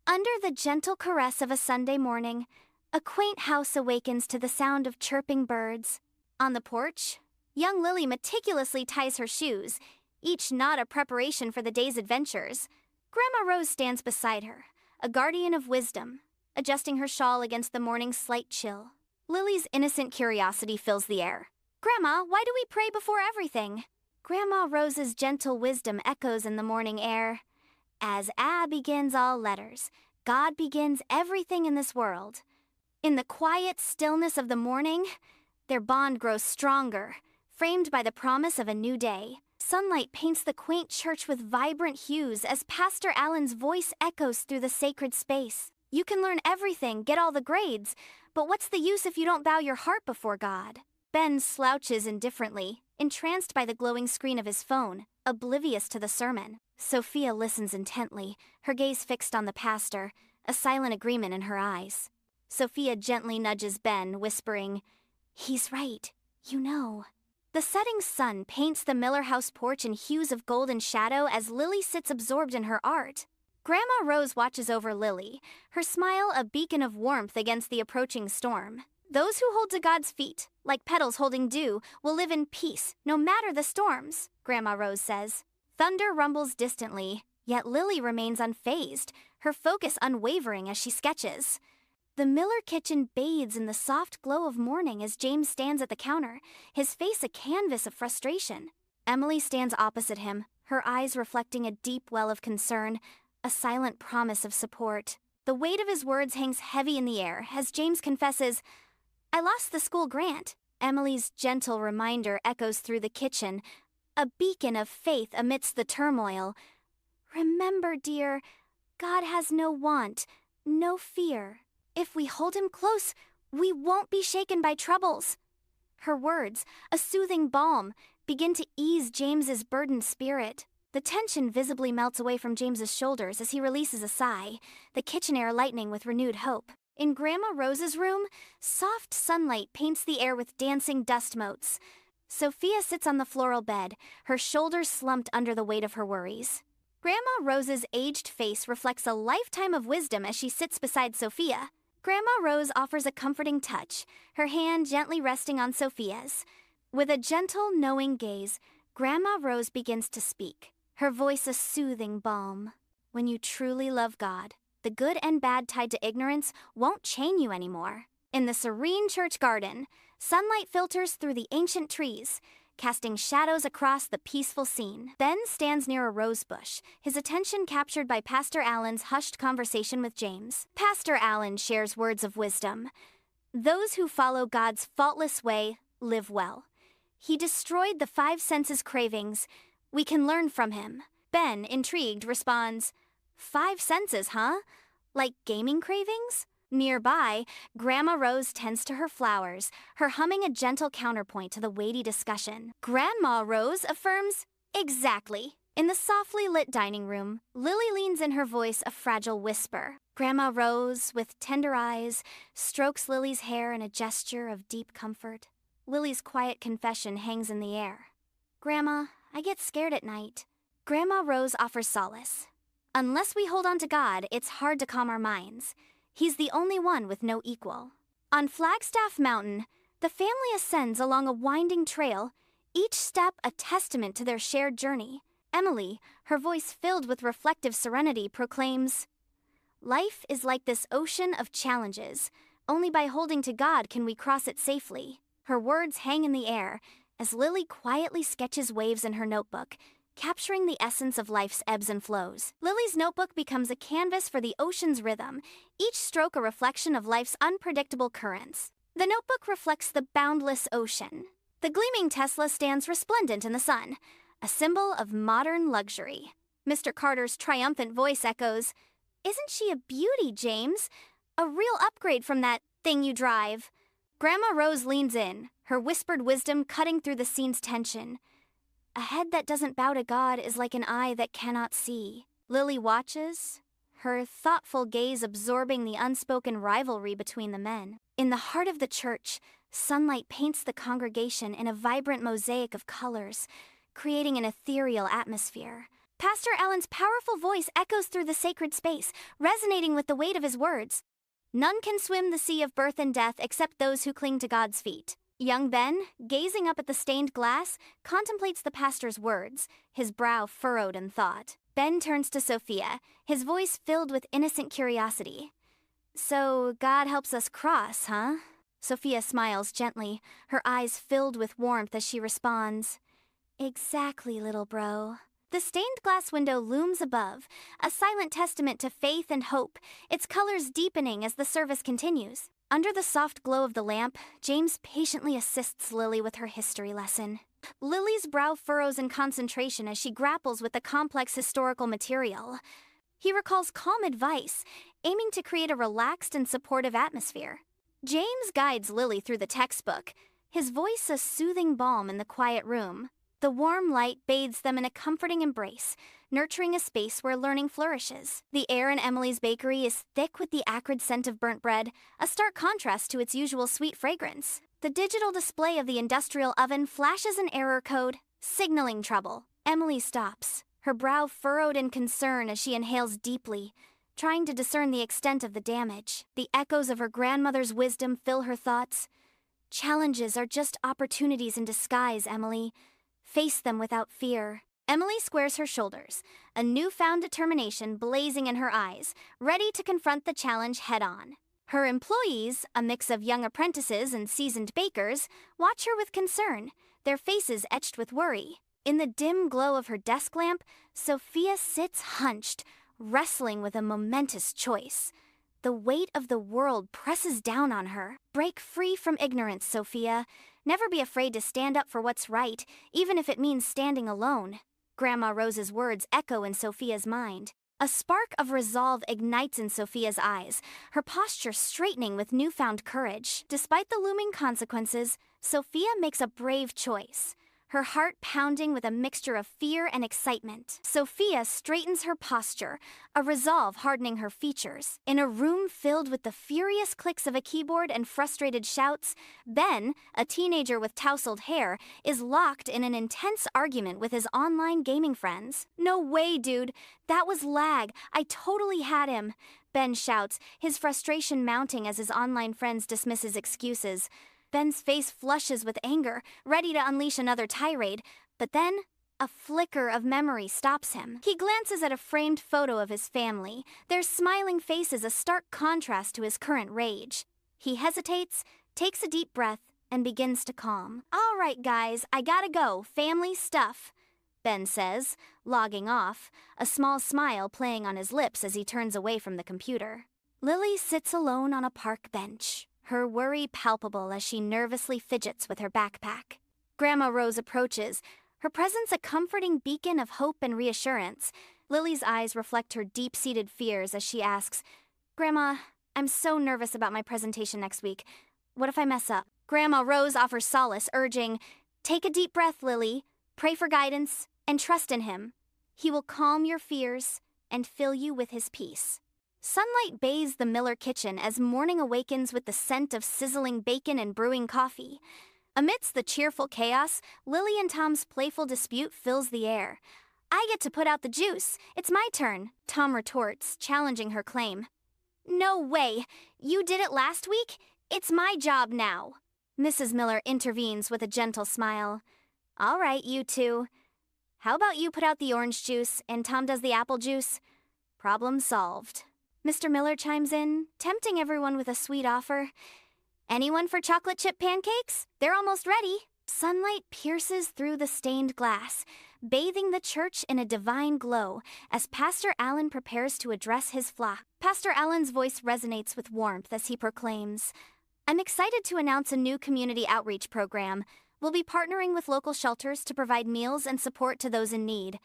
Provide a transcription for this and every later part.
Under the gentle caress of a Sunday morning, a quaint house awakens to the sound of chirping birds. On the porch, young Lily meticulously ties her shoes, each knot a preparation for the day's adventures. Grandma Rose stands beside her, a guardian of wisdom, adjusting her shawl against the morning's slight chill. Lily's innocent curiosity fills the air. "Grandma, why do we pray before everything?" Grandma Rose's gentle wisdom echoes in the morning air. As A begins all letters, God begins everything in this world. In the quiet stillness of the morning, their bond grows stronger, framed by the promise of a new day. Sunlight paints the quaint church with vibrant hues as Pastor Allen's voice echoes through the sacred space. "You can learn everything, get all the grades, but what's the use if you don't bow your heart before God?" Ben slouches indifferently, entranced by the glowing screen of his phone, oblivious to the sermon. Sophia listens intently, her gaze fixed on the pastor, a silent agreement in her eyes. Sophia gently nudges Ben, whispering, "He's right, you know." The setting sun paints the Miller house porch in hues of golden shadow as Lily sits absorbed in her art. Grandma Rose watches over Lily, her smile a beacon of warmth against the approaching storm. "Those who hold to God's feet, like petals holding dew, will live in peace, no matter the storms," Grandma Rose says. Thunder rumbles distantly, yet Lily remains unfazed, her focus unwavering as she sketches. The Miller kitchen bathes in the soft glow of morning as James stands at the counter, his face a canvas of frustration. Emily stands opposite him, her eyes reflecting a deep well of concern, a silent promise of support. The weight of his words hangs heavy in the air as James confesses, "I lost the school grant." Emily's gentle reminder echoes through the kitchen, a beacon of faith amidst the turmoil. "Remember, dear, God has no want, no fear. If we hold him close, we won't be shaken by troubles." Her words, a soothing balm, begin to ease James's burdened spirit. The tension visibly melts away from James's shoulders as he releases a sigh, the kitchen air lightening with renewed hope. In Grandma Rose's room, soft sunlight paints the air with dancing dust motes. Sophia sits on the floral bed, her shoulders slumped under the weight of her worries. Grandma Rose's aged face reflects a lifetime of wisdom as she sits beside Sophia. Grandma Rose offers a comforting touch, her hand gently resting on Sophia's. With a gentle, knowing gaze, Grandma Rose begins to speak, her voice a soothing balm. "When you truly love God, the good and bad tied to ignorance won't chain you anymore." In the serene church garden, sunlight filters through the ancient trees, casting shadows across the peaceful scene. Ben stands near a rose bush, his attention captured by Pastor Allen's hushed conversation with James. Pastor Allen shares words of wisdom. "Those who follow God's faultless way live well. He destroyed the five senses' cravings. We can learn from him." Ben, intrigued, responds, "Five senses, huh? Like gaming cravings?" Nearby, Grandma Rose tends to her flowers, her humming a gentle counterpoint to the weighty discussion. Grandma Rose affirms, "Exactly." In the softly lit dining room, Lily leans in, her voice a fragile whisper. Grandma Rose, with tender eyes, strokes Lily's hair in a gesture of deep comfort. Lily's quiet confession hangs in the air. "Grandma, I get scared at night." Grandma Rose offers solace. "Unless we hold on to God, it's hard to calm our minds. He's the only one with no equal." On Flagstaff Mountain, the family ascends along a winding trail, each step a testament to their shared journey. Emily, her voice filled with reflective serenity, proclaims, "Life is like this ocean of challenges. Only by holding to God can we cross it safely." Her words hang in the air as Lily quietly sketches waves in her notebook, capturing the essence of life's ebbs and flows. Lily's notebook becomes a canvas for the ocean's rhythm, each stroke a reflection of life's unpredictable currents. The notebook reflects the boundless ocean. The gleaming Tesla stands resplendent in the sun, a symbol of modern luxury. Mr. Carter's triumphant voice echoes, "Isn't she a beauty, James? A real upgrade from that thing you drive." Grandma Rose leans in, her whispered wisdom cutting through the scene's tension. "A head that doesn't bow to God is like an eye that cannot see." Lily watches, her thoughtful gaze absorbing the unspoken rivalry between the men. In the heart of the church, sunlight paints the congregation in a vibrant mosaic of colors, creating an ethereal atmosphere. Pastor Allen's powerful voice echoes through the sacred space, resonating with the weight of his words. None can swim the sea of birth and death except those who cling to God's feet. Young Ben, gazing up at the stained glass, contemplates the pastor's words, his brow furrowed in thought. Ben turns to Sophia, his voice filled with innocent curiosity. "So, God helps us cross, huh?" Sophia smiles gently, her eyes filled with warmth as she responds, "Exactly, little bro." The stained glass window looms above, a silent testament to faith and hope, its colors deepening as the service continues. Under the soft glow of the lamp, James patiently assists Lily with her history lesson. Lily's brow furrows in concentration as she grapples with the complex historical material. He recalls calm advice, aiming to create a relaxed and supportive atmosphere. James guides Lily through the textbook, his voice a soothing balm in the quiet room. The warm light bathes them in a comforting embrace, nurturing a space where learning flourishes. The air in Emily's bakery is thick with the acrid scent of burnt bread, a stark contrast to its usual sweet fragrance. The digital display of the industrial oven flashes an error code, signaling trouble. Emily stops, her brow furrowed in concern as she inhales deeply, trying to discern the extent of the damage. The echoes of her grandmother's wisdom fill her thoughts. "Challenges are just opportunities in disguise, Emily. Face them without fear." Emily squares her shoulders, a newfound determination blazing in her eyes, ready to confront the challenge head-on. Her employees, a mix of young apprentices and seasoned bakers, watch her with concern, their faces etched with worry. In the dim glow of her desk lamp, Sophia sits hunched, wrestling with a momentous choice. The weight of the world presses down on her. Break free from ignorance, Sophia. Never be afraid to stand up for what's right, even if it means standing alone. Grandma Rose's words echo in Sophia's mind. A spark of resolve ignites in Sophia's eyes, her posture straightening with newfound courage. Despite the looming consequences, Sophia makes a brave choice, her heart pounding with a mixture of fear and excitement. Sophia straightens her posture, a resolve hardening her features. In a room filled with the furious clicks of a keyboard and frustrated shouts, Ben, a teenager with tousled hair, is locked in an intense argument with his online gaming friends. "No way, dude. That was lag. I totally had him," Ben shouts, his frustration mounting as his online friends dismiss his excuses. Ben's face flushes with anger, ready to unleash another tirade, but then a flicker of memory stops him. He glances at a framed photo of his family, their smiling faces a stark contrast to his current rage. He hesitates, takes a deep breath, and begins to calm. "All right, guys, I gotta go. Family stuff," Ben says, logging off, a small smile playing on his lips as he turns away from the computer. Lily sits alone on a park bench, her worry palpable as she nervously fidgets with her backpack. Grandma Rose approaches, her presence a comforting beacon of hope and reassurance. Lily's eyes reflect her deep-seated fears as she asks, "Grandma, I'm so nervous about my presentation next week. What if I mess up?" Grandma Rose offers solace, urging, "Take a deep breath, Lily. Pray for guidance and trust in him. He will calm your fears and fill you with his peace." Sunlight bathes the Miller kitchen as morning awakens with the scent of sizzling bacon and brewing coffee. Amidst the cheerful chaos, Lily and Tom's playful dispute fills the air. "I get to put out the juice. It's my turn," Tom retorts, challenging her claim. "No way. You did it last week? It's my job now." Mrs. Miller intervenes with a gentle smile. "All right, you two. How about you put out the orange juice and Tom does the apple juice? Problem solved." Mr. Miller chimes in, tempting everyone with a sweet offer. "Anyone for chocolate chip pancakes? They're almost ready." Sunlight pierces through the stained glass, bathing the church in a divine glow as Pastor Allen prepares to address his flock. Pastor Allen's voice resonates with warmth as he proclaims, "I'm excited to announce a new community outreach program. We'll be partnering with local shelters to provide meals and support to those in need."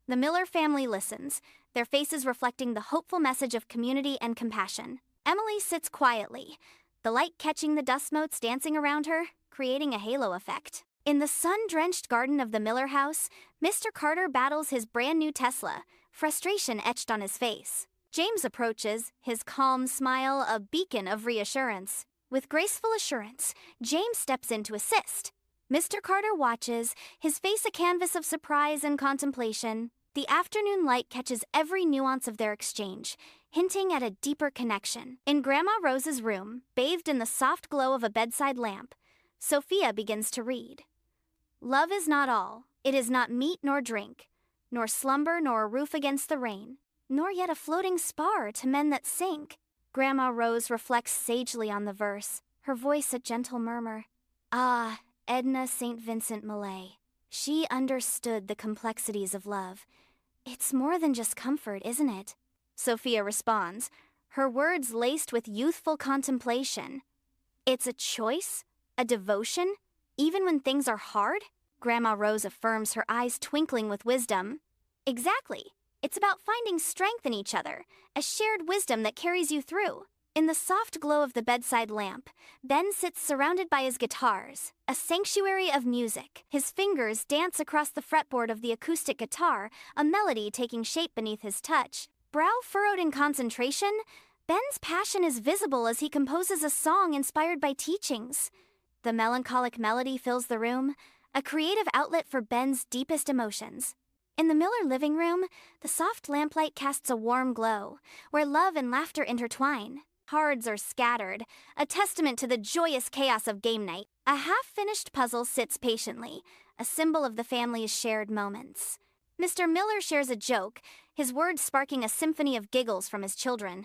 The Miller family listens, their faces reflecting the hopeful message of community and compassion. Emily sits quietly, the light catching the dust motes dancing around her, creating a halo effect. In the sun-drenched garden of the Miller house, Mr. Carter battles his brand-new Tesla, frustration etched on his face. James approaches, his calm smile a beacon of reassurance. With graceful assurance, James steps in to assist. Mr. Carter watches, his face a canvas of surprise and contemplation. The afternoon light catches every nuance of their exchange, hinting at a deeper connection. In Grandma Rose's room, bathed in the soft glow of a bedside lamp, Sophia begins to read. Love is not all. It is not meat nor drink, nor slumber nor a roof against the rain, nor yet a floating spar to men that sink. Grandma Rose reflects sagely on the verse, her voice a gentle murmur. Ah, Edna St. Vincent Millay. She understood the complexities of love. It's more than just comfort, isn't it? Sophia responds, her words laced with youthful contemplation. It's a choice, a devotion, even when things are hard? Grandma Rose affirms, her eyes twinkling with wisdom. Exactly. It's about finding strength in each other, a shared wisdom that carries you through. In the soft glow of the bedside lamp, Ben sits surrounded by his guitars, a sanctuary of music. His fingers dance across the fretboard of the acoustic guitar, a melody taking shape beneath his touch. Brow furrowed in concentration, Ben's passion is visible as he composes a song inspired by teachings. The melancholic melody fills the room, a creative outlet for Ben's deepest emotions. In the Miller living room, the soft lamplight casts a warm glow, where love and laughter intertwine. Cards are scattered, a testament to the joyous chaos of game night. A half-finished puzzle sits patiently, a symbol of the family's shared moments. Mr. Miller shares a joke, his words sparking a symphony of giggles from his children.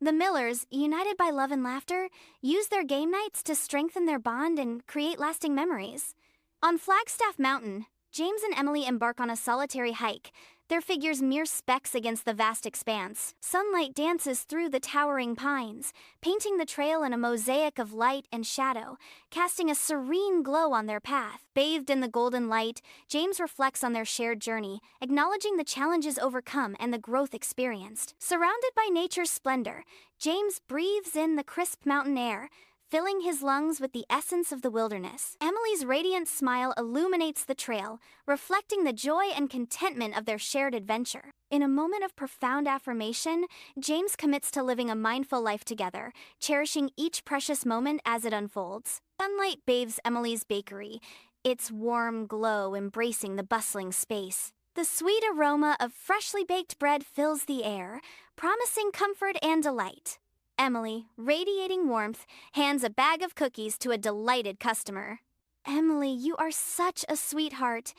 The Millers, united by love and laughter, use their game nights to strengthen their bond and create lasting memories. On Flagstaff Mountain, James and Emily embark on a solitary hike, their figures mere specks against the vast expanse. Sunlight dances through the towering pines, painting the trail in a mosaic of light and shadow, casting a serene glow on their path. Bathed in the golden light, James reflects on their shared journey, acknowledging the challenges overcome and the growth experienced. Surrounded by nature's splendor, James breathes in the crisp mountain air, filling his lungs with the essence of the wilderness. Emily's radiant smile illuminates the trail, reflecting the joy and contentment of their shared adventure. In a moment of profound affirmation, James commits to living a mindful life together, cherishing each precious moment as it unfolds. Sunlight bathes Emily's bakery, its warm glow embracing the bustling space. The sweet aroma of freshly baked bread fills the air, promising comfort and delight. Emily, radiating warmth, hands a bag of cookies to a delighted customer. Emily, you are such a sweetheart.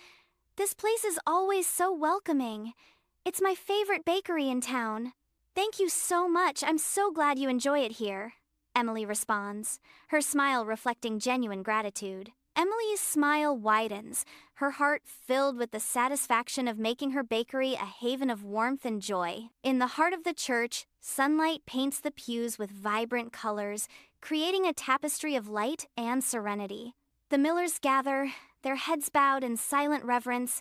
This place is always so welcoming. It's my favorite bakery in town. Thank you so much. I'm so glad you enjoy it here. Emily responds, her smile reflecting genuine gratitude. Emily's smile widens, her heart filled with the satisfaction of making her bakery a haven of warmth and joy. In the heart of the church, sunlight paints the pews with vibrant colors, creating a tapestry of light and serenity. The Millers gather, their heads bowed in silent reverence,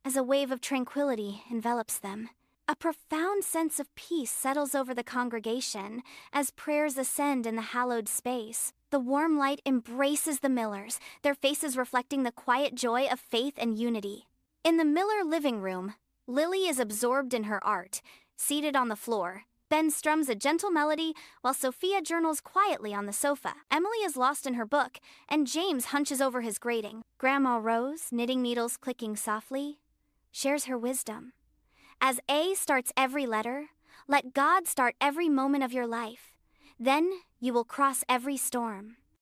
as a wave of tranquility envelops them. A profound sense of peace settles over the congregation as prayers ascend in the hallowed space. The warm light embraces the Millers, their faces reflecting the quiet joy of faith and unity. In the Miller living room, Lily is absorbed in her art, seated on the floor. Ben strums a gentle melody while Sophia journals quietly on the sofa. Emily is lost in her book, and James hunches over his grating. Grandma Rose, knitting needles clicking softly, shares her wisdom. As A starts every letter, let God start every moment of your life. Then you will cross every storm.